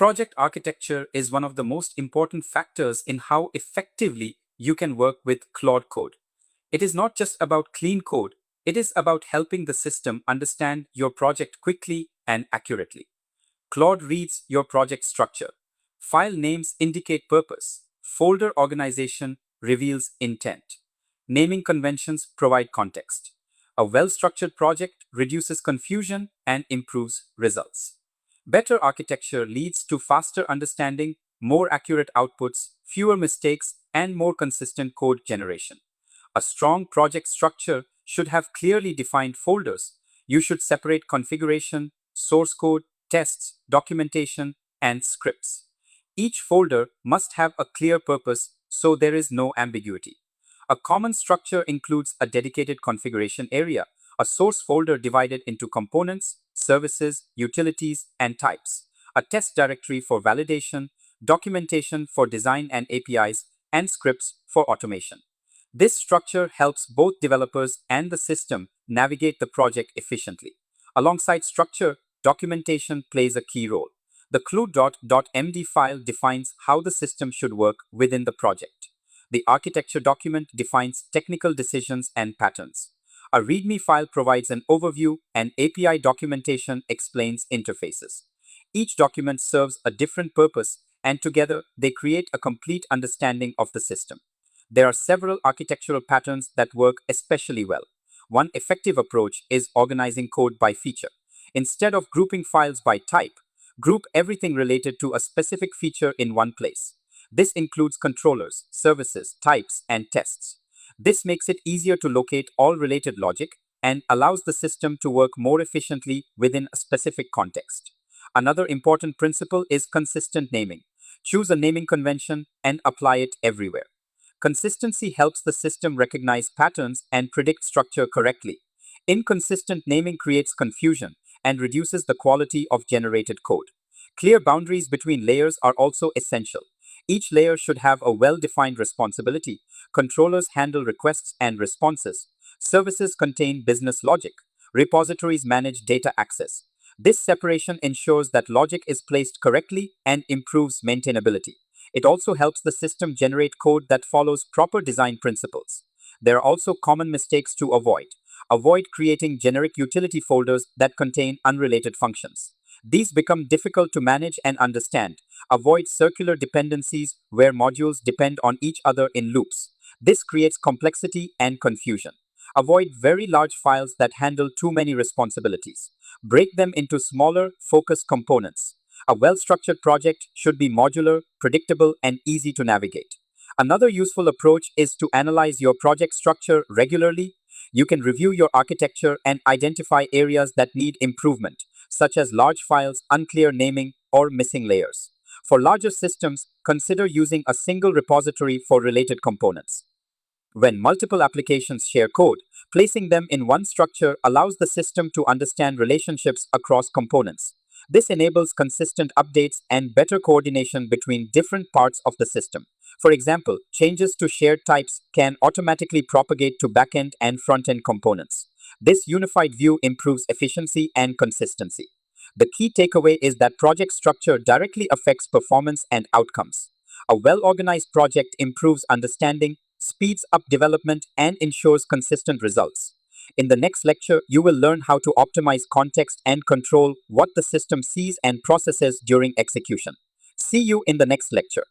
Project architecture is one of the most important factors in how effectively you can work with Claude Code. It is not just about clean code, it is about helping the system understand your project quickly and accurately. Claude reads your project structure. File names indicate purpose. Folder organization reveals intent. Naming conventions provide context. A well-structured project reduces confusion and improves results. Better architecture leads to faster understanding, more accurate outputs, fewer mistakes, and more consistent code generation. A strong project structure should have clearly defined folders. You should separate configuration, source code, tests, documentation, and scripts. Each folder must have a clear purpose so there is no ambiguity. A common structure includes a dedicated configuration area, a source folder divided into components, services, utilities, and types, a test directory for validation, documentation for design and APIs, and scripts for automation. This structure helps both developers and the system navigate the project efficiently. Alongside structure, documentation plays a key role. The clue.md file defines how the system should work within the project. The architecture document defines technical decisions and patterns. A README file provides an overview, and API documentation explains interfaces. Each document serves a different purpose, and together they create a complete understanding of the system. There are several architectural patterns that work especially well. One effective approach is organizing code by feature. Instead of grouping files by type, group everything related to a specific feature in one place. This includes controllers, services, types, and tests. This makes it easier to locate all related logic and allows the system to work more efficiently within a specific context. Another important principle is consistent naming. Choose a naming convention and apply it everywhere. Consistency helps the system recognize patterns and predict structure correctly. Inconsistent naming creates confusion and reduces the quality of generated code. Clear boundaries between layers are also essential. Each layer should have a well-defined responsibility. Controllers handle requests and responses. Services contain business logic. Repositories manage data access. This separation ensures that logic is placed correctly and improves maintainability. It also helps the system generate code that follows proper design principles. There are also common mistakes to avoid. Avoid creating generic utility folders that contain unrelated functions. These become difficult to manage and understand. Avoid circular dependencies where modules depend on each other in loops. This creates complexity and confusion. Avoid very large files that handle too many responsibilities. Break them into smaller, focused components. A well-structured project should be modular, predictable, and easy to navigate. Another useful approach is to analyze your project structure regularly. You can review your architecture and identify areas that need improvement, such as large files, unclear naming, or missing layers. For larger systems, consider using a single repository for related components. When multiple applications share code, placing them in one structure allows the system to understand relationships across components. This enables consistent updates and better coordination between different parts of the system. For example, changes to shared types can automatically propagate to backend and front-end components. This unified view improves efficiency and consistency. The key takeaway is that project structure directly affects performance and outcomes. A well-organized project improves understanding, speeds up development, and ensures consistent results. In the next lecture, you will learn how to optimize context and control what the system sees and processes during execution. See you in the next lecture.